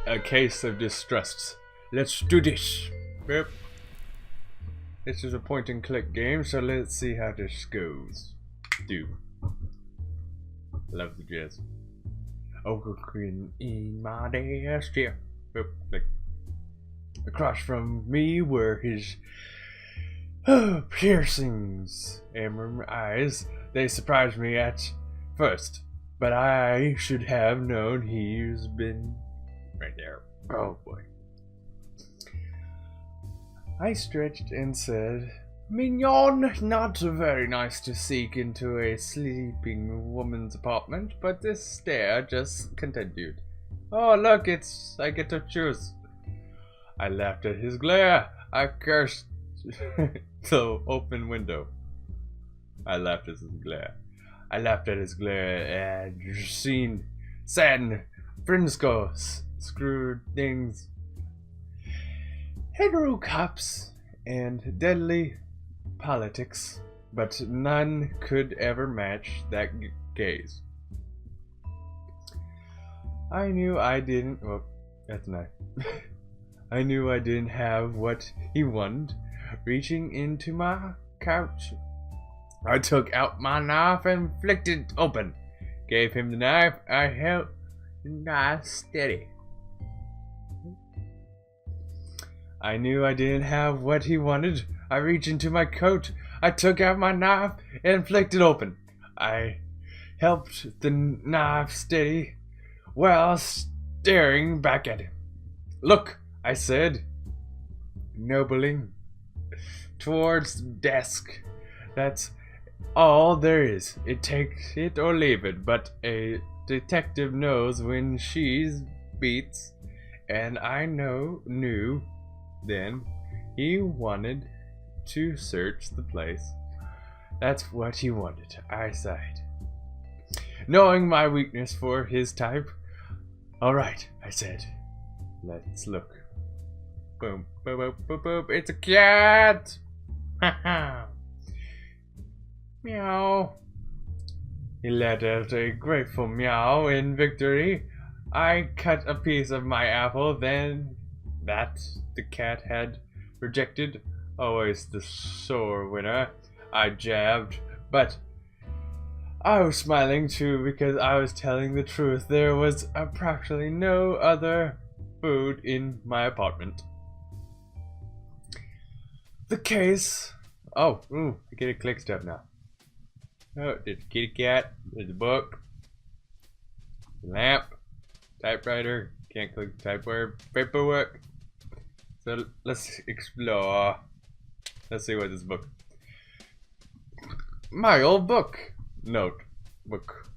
A Case of Distrust. Let's do this. Yep. This is a point and click game, so let's see how this goes. Love the jazz. Ogre Queen in my desk, yeah. Yep. Like, across from me were his piercings and eyes. They surprised me at first, but I should have known he's been right there. Oh boy. I stretched and said, "Mignon, not very nice to seek into a sleeping woman's apartment, but this stare just continued. Oh look, I get to choose." I laughed at his glare. I cursed the open window. I laughed at his glare and seen San Francisco screwed things, hetero cops, and deadly politics, but none could ever match that gaze. I knew I didn't. Oh, that's nice. I knew I didn't have what he wanted. Reaching into my couch, I took out my knife and flicked it open. Gave him the knife. I held the knife steady. I knew I didn't have what he wanted. I reached into my coat. I took out my knife and flicked it open. I helped the knife steady while staring back at him. "Look," I said, nobling towards the desk. "That's all there is. It takes it or leave it, but a detective knows when she's beats, and I knew then he wanted to search the place. That's what he wanted." I sighed, knowing my weakness for his type. "All right," I said. "Let's look." Boom, boom, boom, boom, boom. It's a cat! Haha. Meow. He let out a grateful meow in victory. I cut a piece of my apple, then that the cat had rejected. Always the sore winner. I jabbed, but I was smiling too because I was telling the truth. There was practically no other food in my apartment. The case. Oh, I get a click step now. Oh, there's a kitty cat. There's a book. Lamp. Typewriter. Can't click the typewriter. Paperwork. So let's explore. Let's see what this book. My old book. Notebook.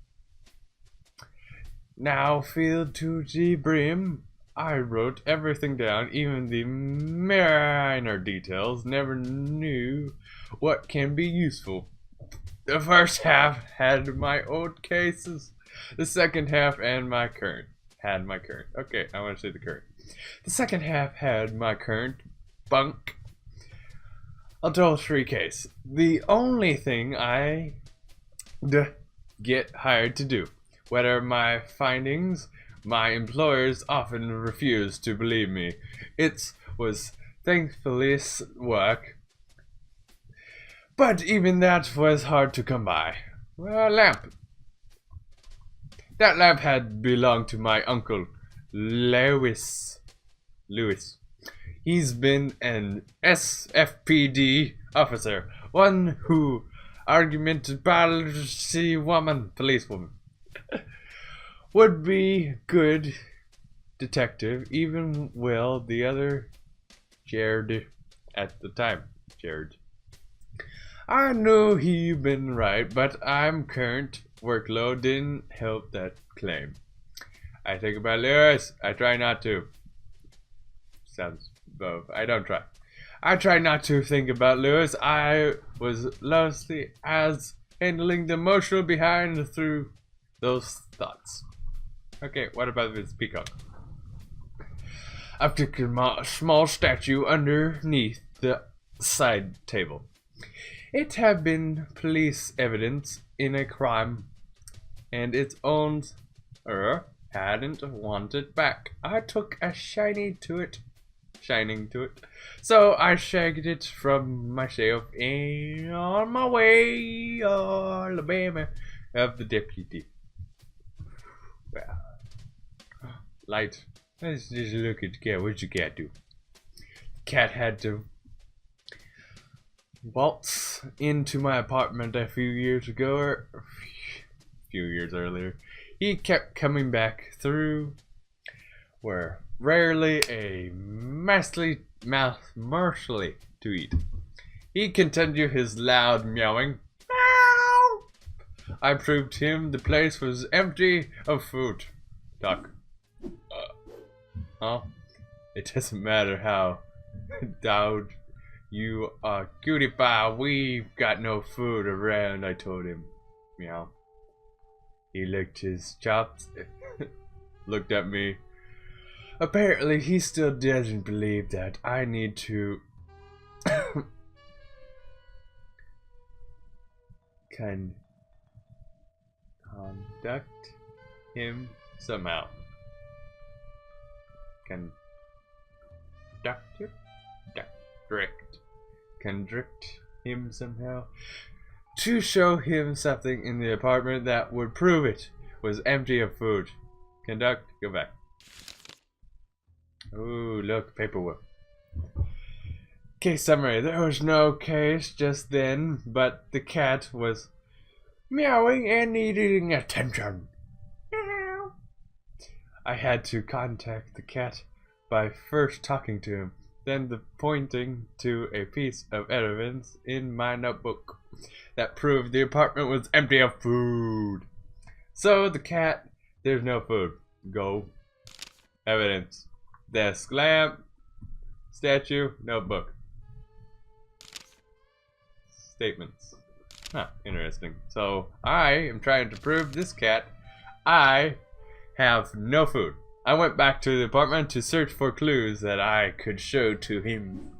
Now filled to the brim. I wrote everything down, even the minor details. Never knew what can be useful. The first half had my old cases. The second half and my current. Okay, I want to say the current. The second half had my current bunk adultery case. The only thing I get hired to do. Whether my findings, my employers often refused to believe me. It was thankfully work, but even that was hard to come by. Well, lamp. That lamp had belonged to my uncle, Lewis. He's been an SFPD officer, one who argumented policewoman. Would be good detective, even well the other Jared at the time. Jared. I knew he'd been right, but I'm current workload didn't help that claim. I think about Lewis. I try not to. Sounds both. I don't try. I try not to think about Lewis. I was loosely as handling the emotional behind through those thoughts. Okay, what about this peacock? I've taken a small statue underneath the side table. It had been police evidence in a crime, and its owner hadn't wanted back. I took a shining to it. So I shagged it from my shelf and on my way, Alabama, of the deputy. Well, light. Let's just look at the cat. What'd your cat do? The cat had to waltz into my apartment a few years ago, or a few years earlier. He kept coming back through where rarely a mercilessly to eat. He continued his loud meowing. Meow! I proved him the place was empty of food. Duck. Huh? It doesn't matter how dowd you are, cutie pie. We've got no food around, I told him. Meow. He licked his chops, looked at me. Apparently, he still doesn't believe that I need to conduct him somehow. Conduct him somehow. To show him something in the apartment that would prove it was empty of food. Conduct, go back. Ooh, look, paperwork. Case summary. There was no case just then, but the cat was meowing and needing attention. Meow. I had to contact the cat by first talking to him, then pointing to a piece of evidence in my notebook that proved the apartment was empty of food. So the cat, there's no food. Go. Evidence. Desk lamp. Statue. Notebook. Statements. Huh, interesting. So I am trying to prove this cat I have no food. I went back to the apartment to search for clues that I could show to him.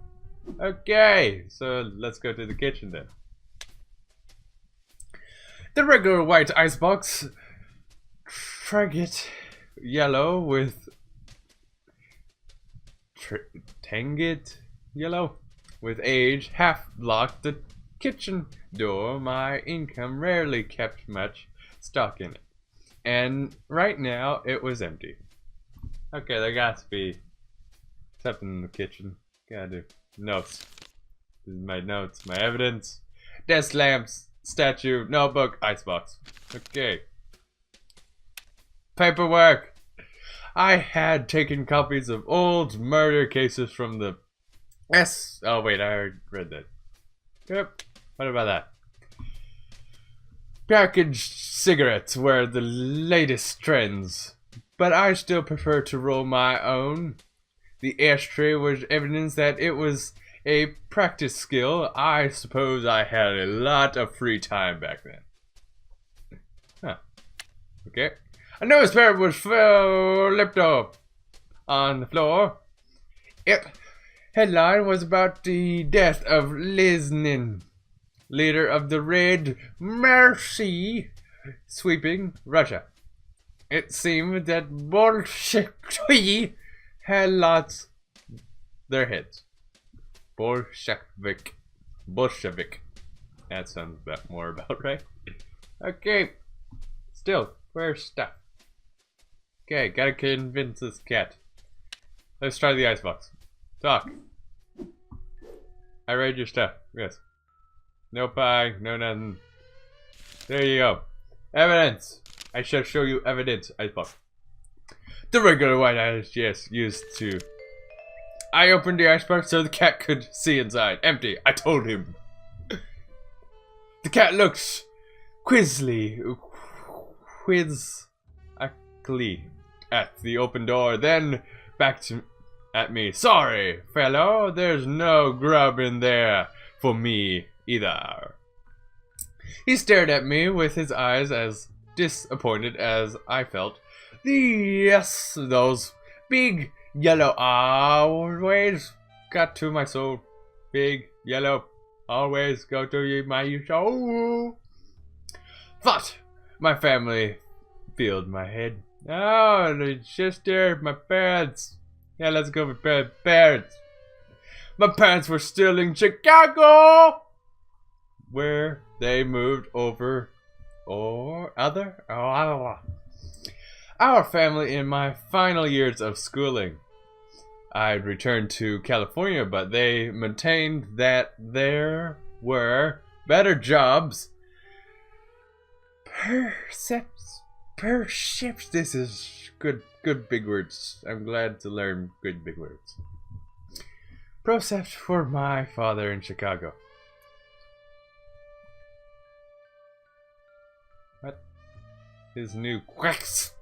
Okay, so let's go to the kitchen then. The regular white icebox, Trinket yellow with Tanget yellow with age half blocked the kitchen door. My income rarely kept much stock in it, and right now it was empty. Okay, there got to be something in the kitchen. Gotta do notes. This is my notes, my evidence. Desk lamps, statue, notebook, icebox. Okay. Paperwork. I had taken copies of old murder cases from the Oh wait, I already read that. Yep. What about that? Packaged cigarettes were the latest trends, but I still prefer to roll my own. The ashtray was evidence that it was a practice skill. I suppose I had a lot of free time back then. Huh. Okay. A newspaper was flipped up on the floor. Its headline was about the death of Liznin, leader of the Red Mercy, sweeping Russia. It seemed that Bolsheviki had lost their heads. Bolshevik. That sounds more about right. Okay. Still, where's stuff? Okay, gotta convince this cat. Let's try the icebox. Talk. I read your stuff. Yes. No pie, no nothing. There you go. Evidence. I shall show you evidence. Icebox. The regular white ice, yes, used to. I opened the icebox so the cat could see inside. Empty. I told him. The cat looks quizly at the open door, then back at me. Sorry, fellow, there's no grub in there for me either. He stared at me with his eyes as disappointed as I felt. Yes, those big yellow always got to my soul. Big yellow always go to my soul. Thought my family filled my head. Oh, the sister, my parents. Yeah, let's go with parents. My parents were still in Chicago, where they moved over, or other. Oh, I don't know. Our family in my final years of schooling. I'd returned to California, but they maintained that there were better jobs. Percepts. This is good big words. I'm glad to learn good big words. Procept for my father in Chicago. What? His new quicks.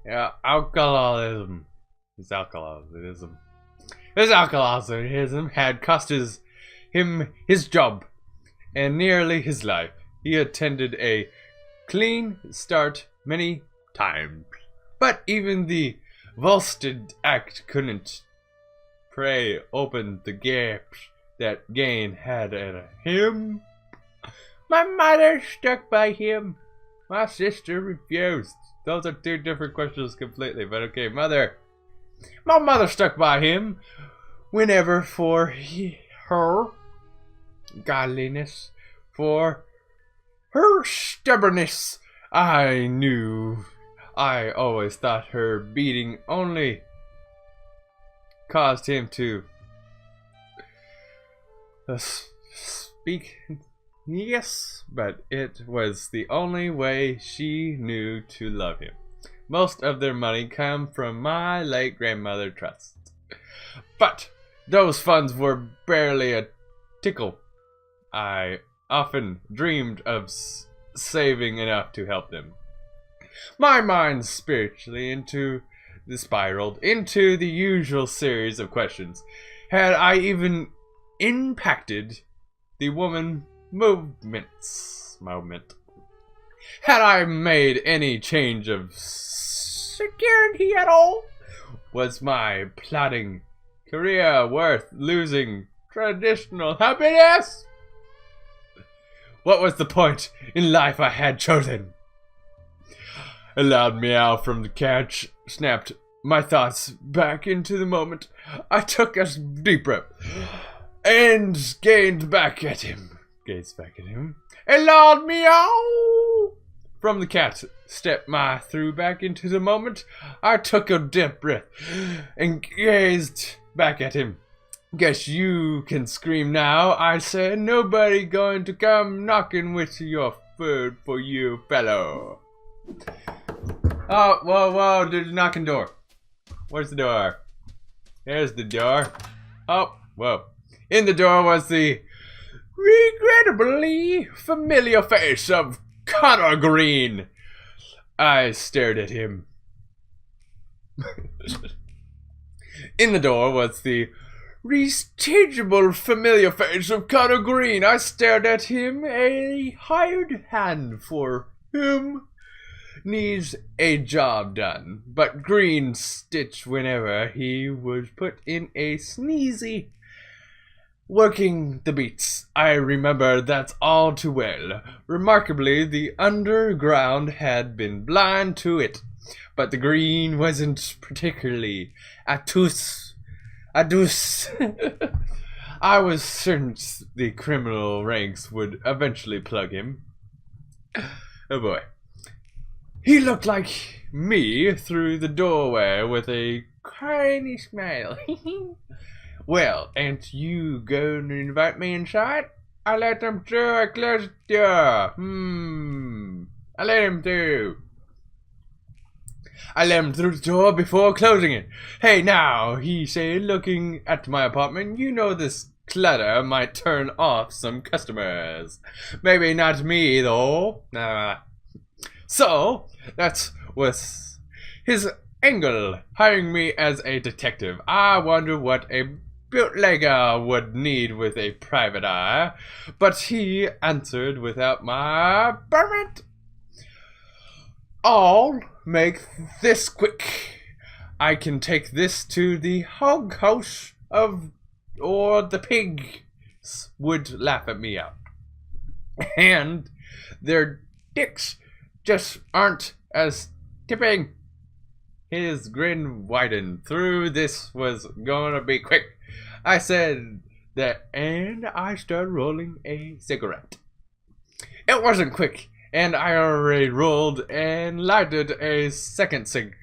Yeah, alcoholism. His alcoholism had cost him his job and nearly his life. He attended a clean start many times, but even the Volstead Act couldn't pray open the gaps that gain had at him. My mother stuck by him. My sister refused. Those are two different questions completely, but okay, mother. My mother stuck by him whenever for her godliness, for her stubbornness. I always thought her beating only caused him to speak. Yes, but it was the only way she knew to love him. Most of their money come from my late grandmother trust. But those funds were barely a tickle. I often dreamed of saving enough to help them. My mind spiraled into the usual series of questions. Had I even impacted the movement? Had I made any change of security at all? Was my plotting career worth losing traditional happiness? What was the point in life I had chosen? A loud meow from the couch snapped my thoughts back into the moment. I took a deep breath and gazed back at him. A loud meow from the cat stepped my through back into the moment. I took a deep breath and gazed back at him. Guess you can scream now, I said. Nobody going to come knocking with your food for you, fellow. Oh, whoa, there's a knocking door. Where's the door? There's the door. Oh, whoa. In the door was the regrettably familiar face of Connor Green. I stared at him. In the door was the restageable familiar face of Connor Green. I stared at him. A hired hand for him needs a job done, but Green stitched whenever he was put in a sneezy working the beats. I remember that all too well. Remarkably, the underground had been blind to it, but the Green wasn't particularly obtuse. I was certain the criminal ranks would eventually plug him. Oh boy. He looked like me through the doorway with a tiny smile. Well, ain't you going to invite me inside? I let him through, I closed the door. I let him through. I let him through the door before closing it. Hey now, he said, looking at my apartment. You know this clutter might turn off some customers. Maybe not me, though. So, that was his angle, hiring me as a detective. I wonder what a bootlegger would need with a private eye. But he answered without my permit. I'll make this quick. I can take this to the hog house or the pigs would laugh at me out. And their dicks just aren't as tipping. His grin widened. Through this was gonna be quick. I said that, and I started rolling a cigarette. It wasn't quick, and I already rolled and lighted a second cig.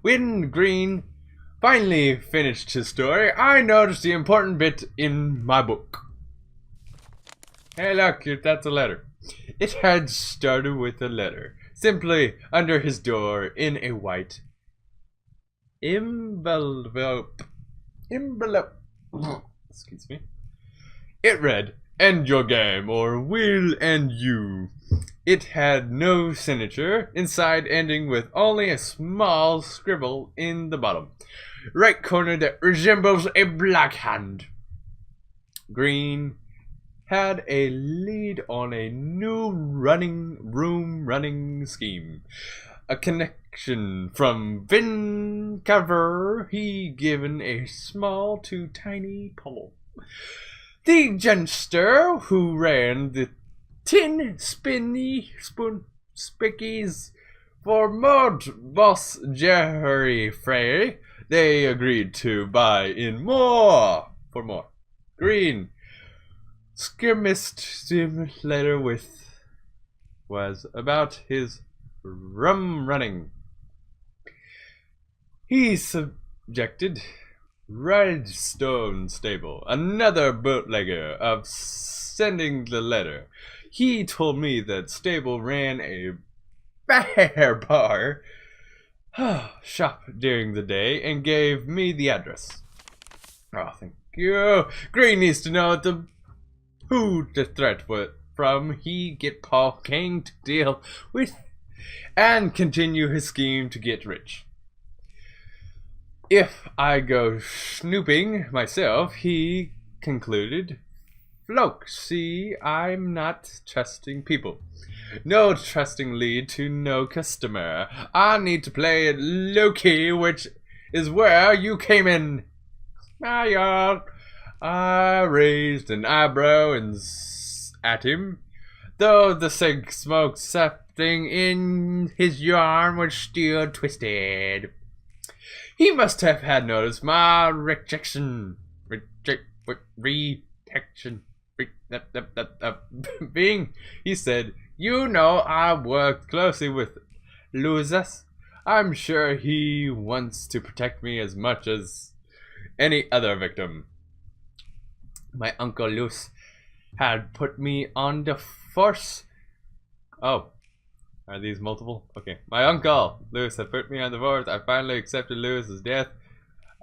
When Green finally finished his story, I noticed the important bit in my book. Hey look, that's a letter. It had started with a letter, simply under his door in a white envelope. Excuse me. It read, "End your game, or we'll end you." It had no signature inside, ending with only a small scribble in the bottom right corner that resembles a black hand. Green had a lead on a new running scheme. A connection from Vancouver, he given a small to tiny pull. The genster who ran the tin spinny spoon spickies for mod boss Jerry Frey, they agreed to buy in more for more. Green skirmished later was about his rum running. He subjected Redstone Stable, another bootlegger, of sending the letter. He told me that Stable ran a bear bar shop during the day and gave me the address. Oh, thank you. Green needs to know who the threat was from. He get Paul King to deal with and continue his scheme to get rich. If I go snooping myself, he concluded, "Floke, see, I'm not trusting people. No trusting lead to no customer. I need to play it low-key, which is where you came in." Smile. I raised an eyebrow at him, though the cig smoke something in his yarn was still twisted. He must have had noticed my rejection. Being, he said, "You know, I worked closely with Luzas. I'm sure he wants to protect me as much as any other victim. My Uncle Luz had put me on the force." Oh, are these multiple? Okay. "My Uncle Luz had put me on the force. I finally accepted Luz's death.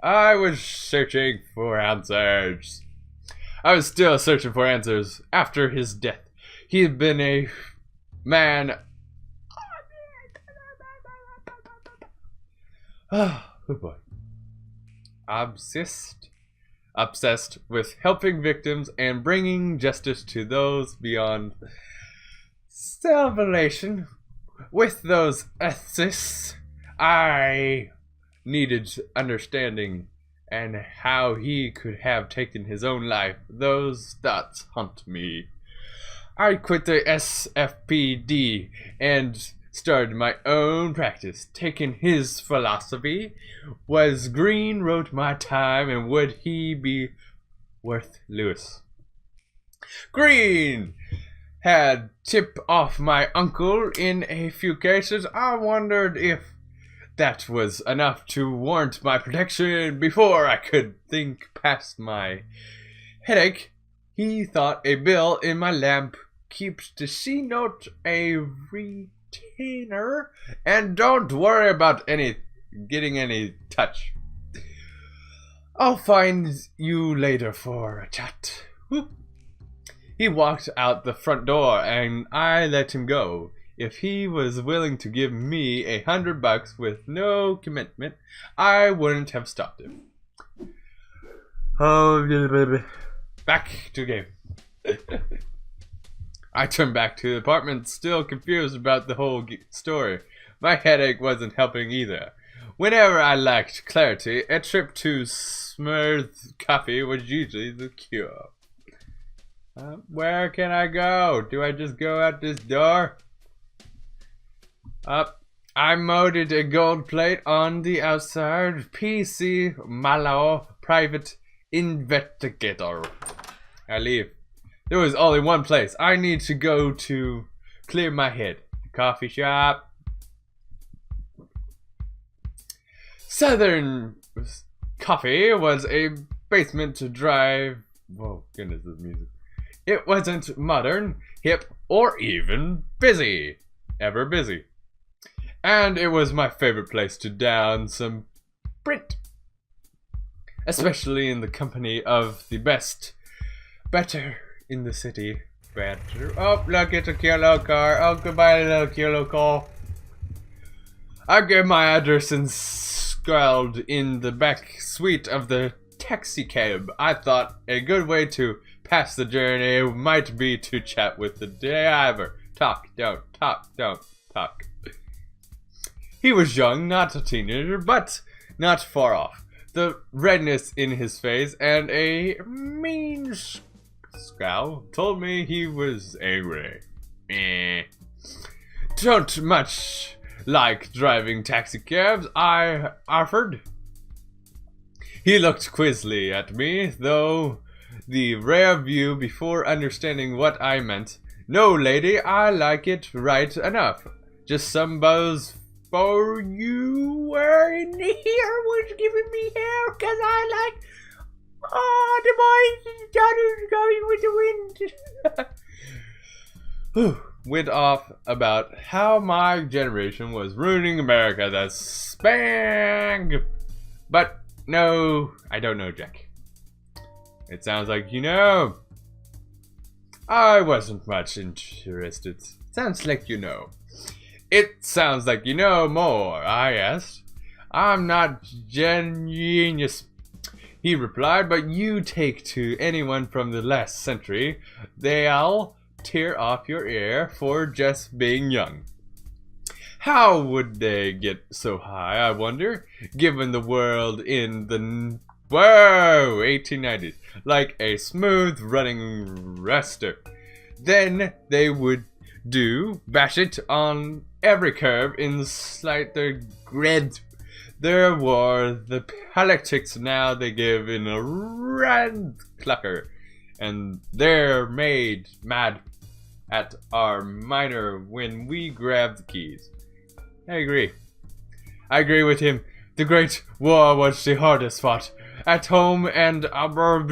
I was searching for answers. I was still searching for answers after his death. He had been a man." Oh boy. Obsessed with helping victims and bringing justice to those beyond salvation. With those ethics, I needed understanding and how he could have taken his own life. Those thoughts haunt me. I quit the SFPD and started my own practice, taking his philosophy. Was Green wrote my time, and would he be worth Lewis? Green had tipped off my uncle in a few cases. I wondered if that was enough to warrant my protection. Before I could think past my headache, he thought a bill in my lamp keeps the C note a retainer, and don't worry about getting any touch. I'll find you later for a chat. Whoop. He walked out the front door, and I let him go. If he was willing to give me $100 with no commitment, I wouldn't have stopped him. Oh, back to game. I turned back to the apartment, still confused about the whole story. My headache wasn't helping either. Whenever I lacked clarity, a trip to smooth coffee was usually the cure. Where can I go? Do I just go out this door? Up. I mounted a gold plate on the outside. PC Malo, private investigator. I leave. There was only one place I need to go to clear my head. The coffee shop. Southern Coffee was a basement to drive. Whoa, goodness, this music. It wasn't modern, hip, or even busy. Ever busy. And it was my favorite place to down some Brit. Especially in the company of the best, better in the city. Better. Oh, look, it's a yellow car. Oh, goodbye, little yellow car. I gave my address and scrawled in the back suite of the taxi cab. I thought a good way to pass the journey might be to chat with the driver. Talk, don't talk. He was young, not a teenager, but not far off. The redness in his face and a mean scowl told me he was angry. Don't much like driving taxi cabs, I offered. He looked quizzly at me, though the rare view before understanding what I meant. No, lady, I like it right enough. Just some buzz for you were in here was giving me hell, cause I like, oh, the boys' daughters going with the wind. Went off about how my generation was ruining America, the spang. But no, I don't know, Jack. It sounds like you know. I wasn't much interested. Sounds like you know. It sounds like you know more, I asked. I'm not genius, he replied, but you take to anyone from the last century, they'll tear off your ear for just being young. How would they get so high, I wonder, given the world in the 1890s, like a smooth running raster. Then they would bash it on every curve in slight their grid. There were the politics now they give in a rand clucker, and they're made mad at our minor when we grab the keys. I agree with him. The Great War was the hardest fought. At home and abroad,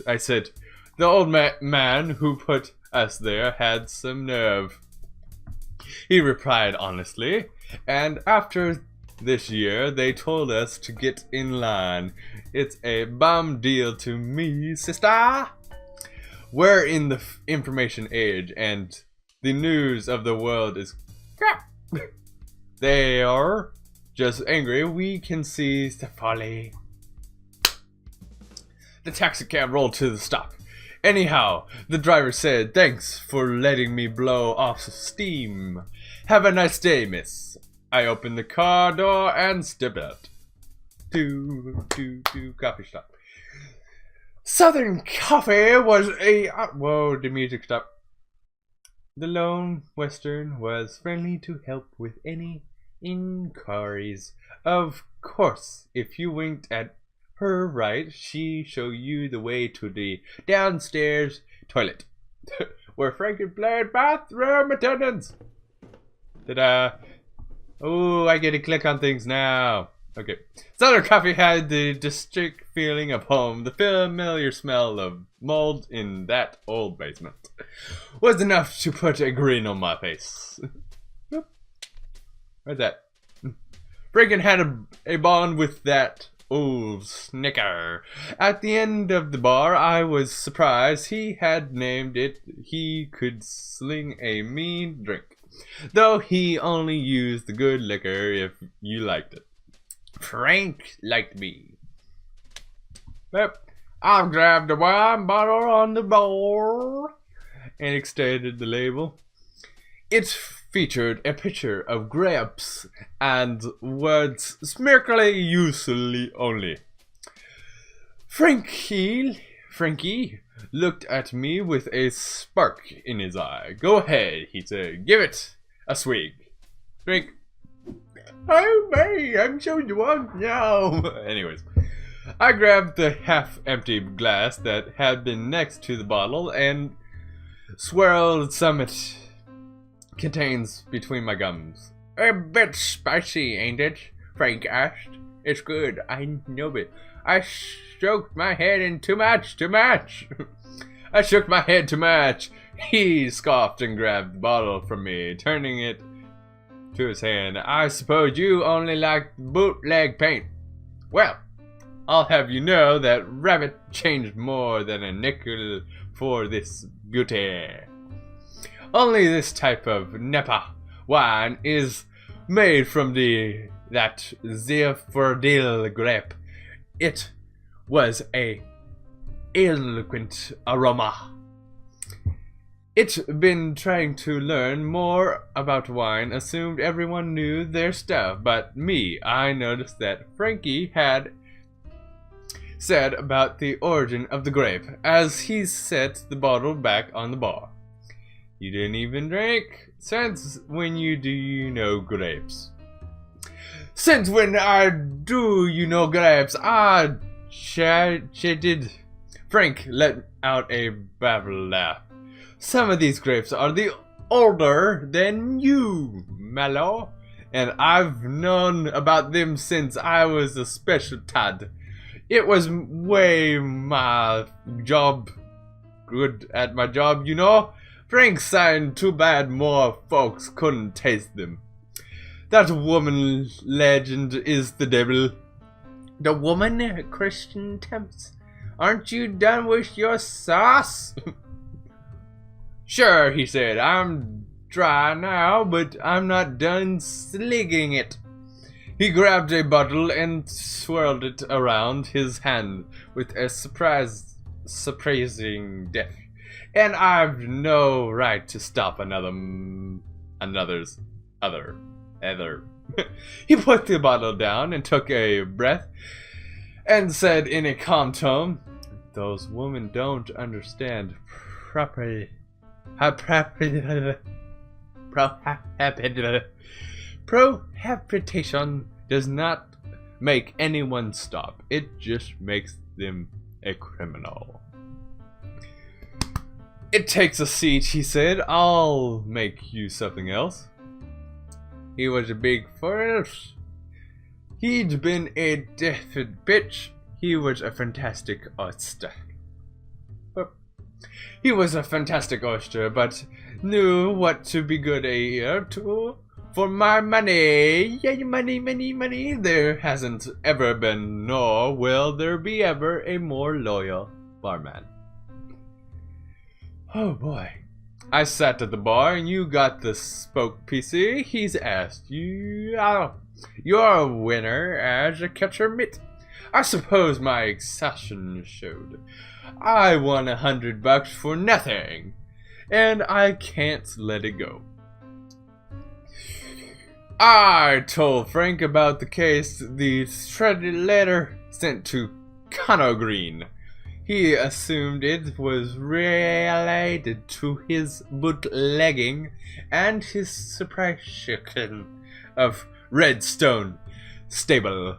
I said. The old man who put us there had some nerve. He replied honestly, and after this year they told us to get in line. It's a bum deal to me, sister. We're in the information age, and the news of the world is crap. They are just angry we can see the folly. The taxicab rolled to the stop. Anyhow, the driver said, thanks for letting me blow off steam. Have a nice day, miss. I opened the car door and stepped out. To coffee shop. Southern Coffee was a... whoa, the music stopped. The lone western was friendly to help with any inquiries. Of course, if you winked at her right, she show you the way to the downstairs toilet, where Frankie played bathroom attendants. Oh, I get to click on things now. Okay. Southern Coffee had the distinct feeling of home. The familiar smell of mold in that old basement was enough to put a grin on my face. Where's that? Franken had a bond with that old snicker. At the end of the bar, I was surprised he had named it. He could sling a mean drink, though he only used the good liquor if you liked it. Frank liked me. Yep, I grabbed a wine bottle on the bar and extended the label. It featured a picture of grapes and words smirkily usually only. Frankie looked at me with a spark in his eye. Go ahead, he said. Give it a swig. Frank, oh man, I'm so drunk now. Anyways, I grabbed the half-empty glass that had been next to the bottle and swirled some it contains between my gums. A bit spicy, ain't it? Frank asked. It's good, I know it. I stroked my head in too much. I shook my head to match. He scoffed and grabbed the bottle from me, turning it to his hand. I suppose you only like bootleg paint. Well, I'll have you know that Rabbit changed more than a nickel for this beauty. Only this type of Napa wine is made from that Zinfandel grape. It was a eloquent aroma. It's been trying to learn more about wine, assumed everyone knew their stuff, but me, I noticed that Frankie had said about the origin of the grape as he set the bottle back on the bar. You didn't even drink? Since when do you know grapes? Since when do you know grapes? Did. Frank let out a babble laugh. Some of these grapes are older than you, Mallow, and I've known about them since I was a special tad. It was way my job, good at my job, you know. Frank sighed, too bad more folks couldn't taste them. That woman legend is the devil. The woman Christian tempts. Aren't you done with your sauce? Sure, he said. I'm dry now, but I'm not done sligging it. He grabbed a bottle and swirled it around his hand with a surprising depth. And I've no right to stop another's. He put the bottle down and took a breath and said in a calm tone, those women don't understand prohibition does not make anyone stop. It just makes them a criminal. It takes a seat, he said. I'll make you something else. He was a big force. He'd been a deafened bitch. He was a fantastic oyster. But knew what to be good to. For my money, yeah, money. There hasn't ever been, nor will there be ever, a more loyal barman. Oh boy. I sat at the bar and you got the spoke PC. He's asked you. You're a winner as a catcher mitt. I suppose my exhaustion showed. I won $100 for nothing, and I can't let it go. I told Frank about the case, the shredded letter sent to Connor Green. He assumed it was related to his bootlegging and his suppression of Redstone Stable.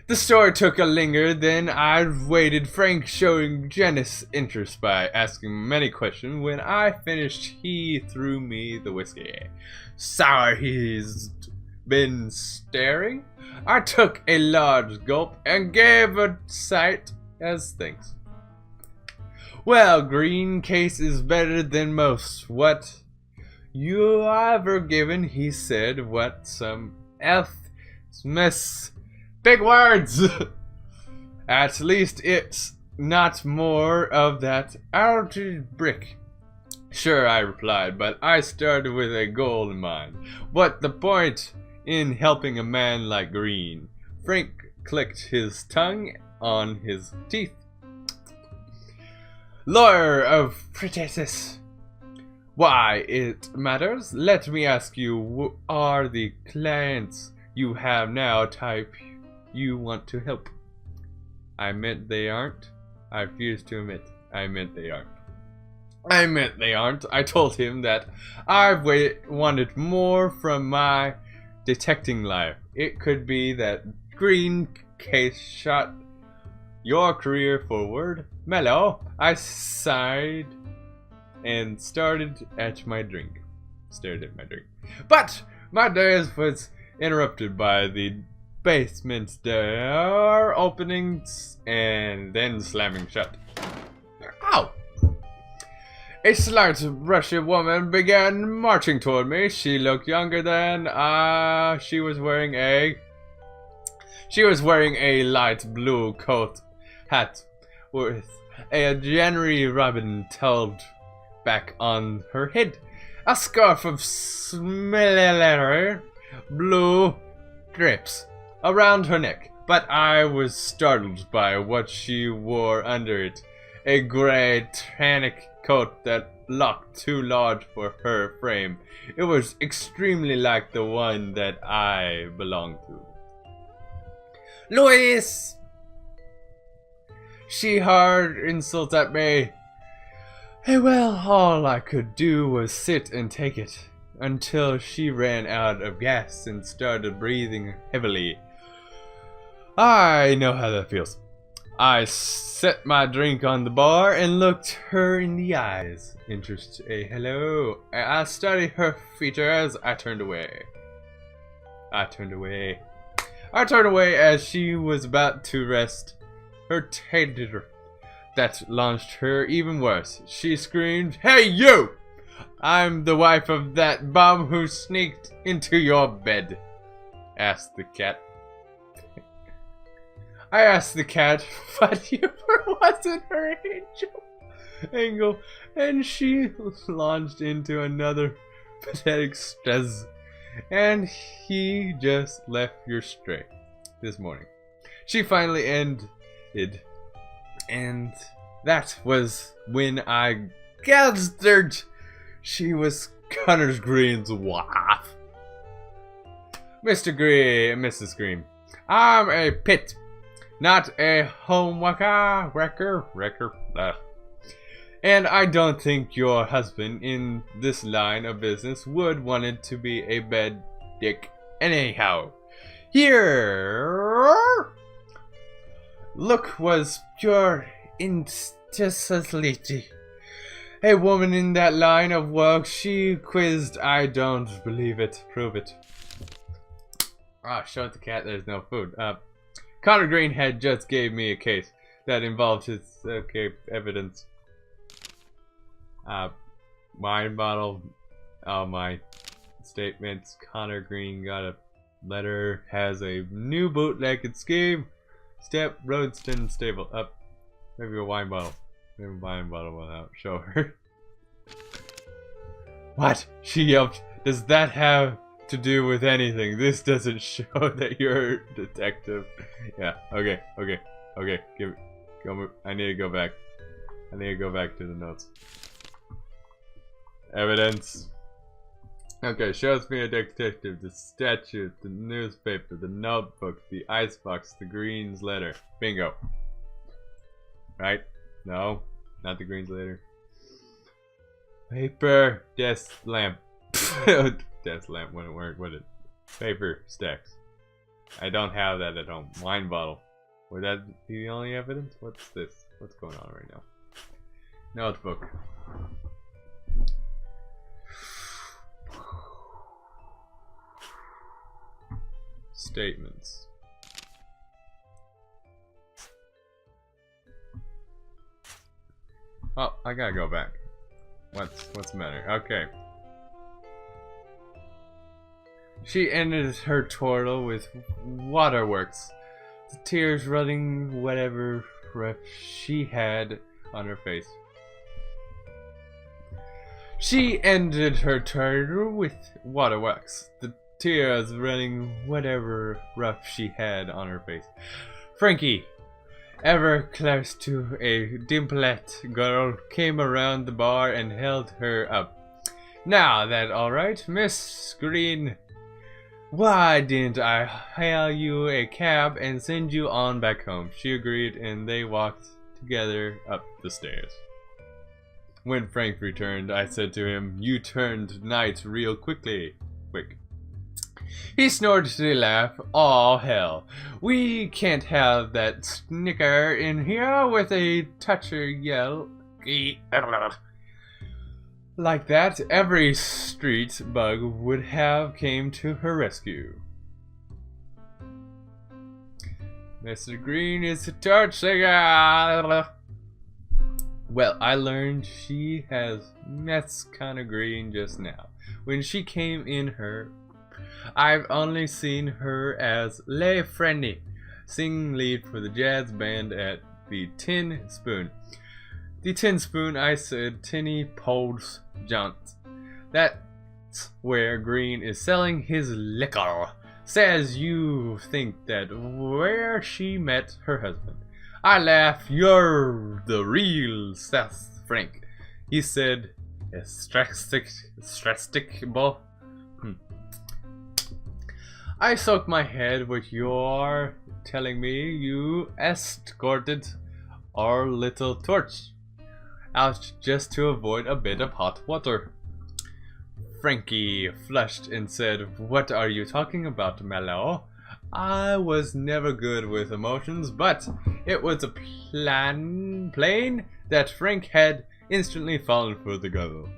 The story took a linger, then I waited, Frank showing generous interest by asking many questions. When I finished, he threw me the whiskey. Sour he's been staring. I took a large gulp and gave a sight as thanks. Well, Green, case is better than most. What you ever given, he said. What some miss. Big words! At least it's not more of that outed brick. Sure, I replied, but I started with a goal in mind. What the point in helping a man like Green? Frank clicked his tongue on his teeth. Lawyer of Pretesis. Why it matters? Let me ask you, are the clients you have now type you want to help? I meant they aren't. I refuse to admit. I meant they aren't. I told him that I've wanted more from my detecting life. It could be that green case shot your career forward. Mellow, I sighed and stared at my drink. But my days was interrupted by the basement door opening and then slamming shut. Ow! A slight Russian woman began marching toward me. She looked younger than she was wearing a light blue coat hat with a January ribbon tied back on her head. A scarf of similar blue drapes around her neck, but I was startled by what she wore under it. A grey tunic coat that looked too large for her frame. It was extremely like the one that I belonged to. Louis! She hurled insults at me. Well, all I could do was sit and take it until she ran out of gas and started breathing heavily. I know how that feels. I set my drink on the bar and looked her in the eyes. Hello. I studied her features. I turned away as she was about to rest her tater. That launched her even worse. She screamed, "Hey you! I'm the wife of that bum who sneaked into your bed." Asked the cat. I asked the cat, but humor wasn't her angle, and she launched into another pathetic stress, and he just left your stray this morning. She finally ended, and that was when I gathered she was Connor Green's wife. Mrs. Green, I'm a pit. Not a home wrecker. And I don't think your husband in this line of business would want it to be a bad dick anyhow. Here, look was pure intellectuality. A woman in that line of work, she quizzed. I don't believe it. Prove it. Show the cat there's no food. Connor Green had just gave me a case that involved his evidence. Wine bottle. All my statements. Connor Green got a letter. Has a new bootlegged scheme. Step Roadston stable up. Maybe a wine bottle. Maybe a wine bottle will out. Show her. What? She yelped. Does that have to do with anything? This doesn't show that you're a detective. Yeah, okay. Give it. Go. I need to go back. I need to go back to the notes. Evidence. Okay, shows me a detective, the statute, the newspaper, the notebook, the icebox, the Green's letter. Bingo. Right? No, not the Green's letter. Paper, desk lamp. Desk lamp wouldn't work, would it? Paper stacks. I don't have that at home. Wine bottle. Would that be the only evidence? What's this? What's going on right now? Notebook. Statements. Oh, I gotta go back. What's the matter? Okay. She ended her total with waterworks, the tears running whatever she had on her face. She ended her total with waterworks, the tears running whatever rough she had on her face. Frankie, ever close to a dimpled girl, came around the bar and held her up. Now that all right, Miss Green? Why didn't I hail you a cab and send you on back home? She agreed, and they walked together up the stairs. When Frank returned, I said to him, "You turned night real quick. He snorted a laugh. All hell. We can't have that snicker in here with a toucher yell. Like that, every street bug would have came to her rescue. Mr. Green is a touching. Well, I learned she has mess kinda green just now. When she came in her, I've only seen her as Lay Friendly, singing lead for the jazz band at the Tin Spoon. The Tin Spoon, I said, Tinny Poles Jaunt. That's where Green is selling his liquor. Says you think that where she met her husband. I laugh, you're the real Seth Frank. He said, stressticable. I soak my head what you're telling me. You escorted our little torch out just to avoid a bit of hot water. Frankie flushed and said, what are you talking about, Mallow? I was never good with emotions, but it was a plain that Frank had instantly fallen for the girl.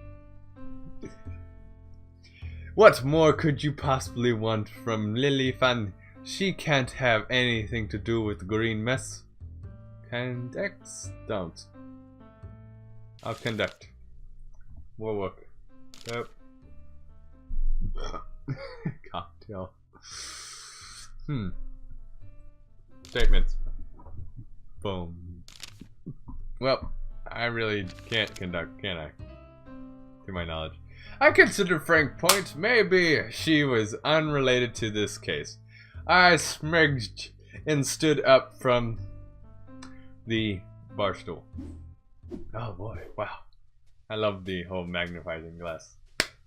What more could you possibly want from Lily Fan? She can't have anything to do with green mess. Conducts don't. I'll conduct. More work. Yep. Cocktail. Statements. Boom. Well, I really can't conduct, can I? To my knowledge. I consider Frank point. Maybe she was unrelated to this case. I smudged and stood up from the bar stool. Oh boy, wow. I love the whole magnifying glass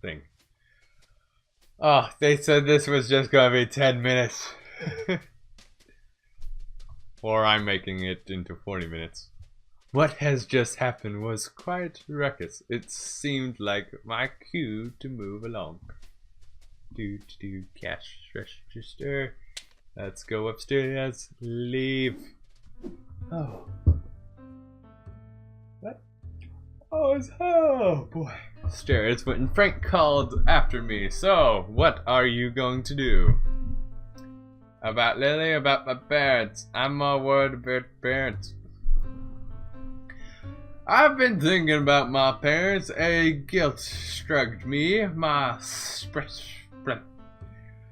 thing. Oh, they said this was just gonna be 10 minutes. Or I'm making it into 40 minutes. What has just happened was quite ruckus. It seemed like my cue to move along. Do cash register. Let's go upstairs. Leave. Oh. What? Oh boy. Stairs when Frank called after me. So, what are you going to do? About Lily, about my parents. I'm more worried about parents. I've been thinking about my parents. A guilt struck me. My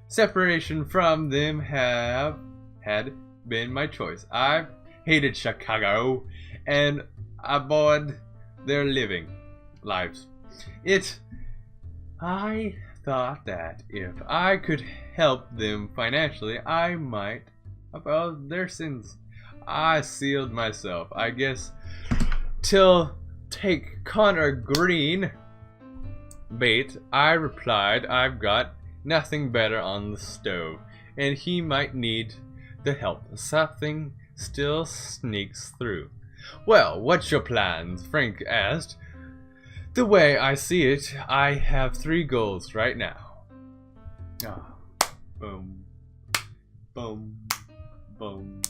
separation from them had been my choice. I've hated Chicago and abhorred their lives. I thought that if I could help them financially, I might about their sins. I sealed myself, I guess, till take Connor Green bait. I replied, I've got nothing better on the stove, and he might need the help. Something still sneaks through. Well, what's your plans? Frank asked. The way I see it, I have 3 goals right now. Oh, boom, boom, boom.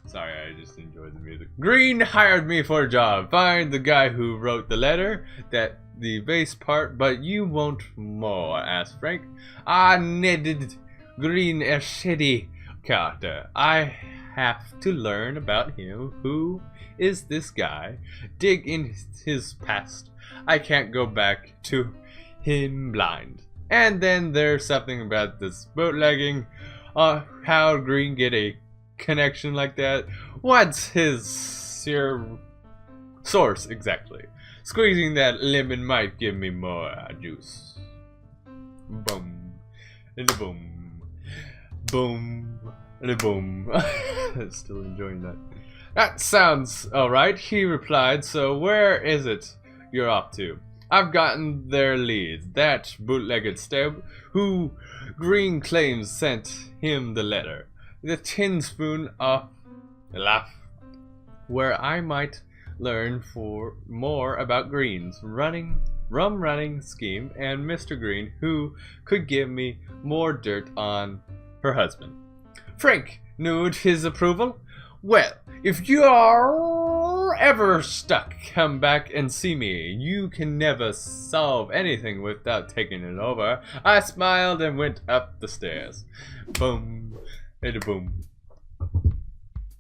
Sorry, I just enjoyed the music. Green hired me for a job. Find the guy who wrote the letter, that the bass part, but you want more, asked Frank. I needed Green a shitty character. I have to learn about him. Who is this guy? Dig in his past. I can't go back to him blind. And then there's something about this bootlegging. How Green get a connection like that? What's his source exactly? Squeezing that lemon might give me more juice. Boom, and a boom, boom, and a boom. Still enjoying that. That sounds alright, he replied. So where is it you're off to? I've gotten their lead. That bootlegged stab who Green claims sent him the letter. The Tin Spoon laugh, where I might learn more about Greens running rum running scheme and Mr. Green, who could give me more dirt on her husband. Frank nodded his approval. Well, if you are ever stuck, come back and see me. You can never solve anything without taking it over. I smiled and went up the stairs. Boom, and boom.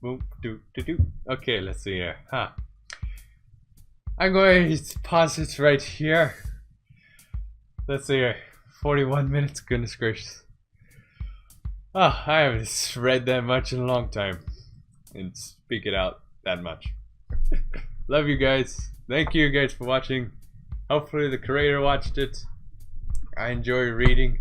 Boom, do, do, do. Okay, let's see here. I'm going to pause it right here. Let's see here. 41 minutes, goodness gracious. Oh, I haven't read that much in a long time. And speak it out that much. Love you guys. Thank you guys for watching. Hopefully the creator watched it. I enjoy reading.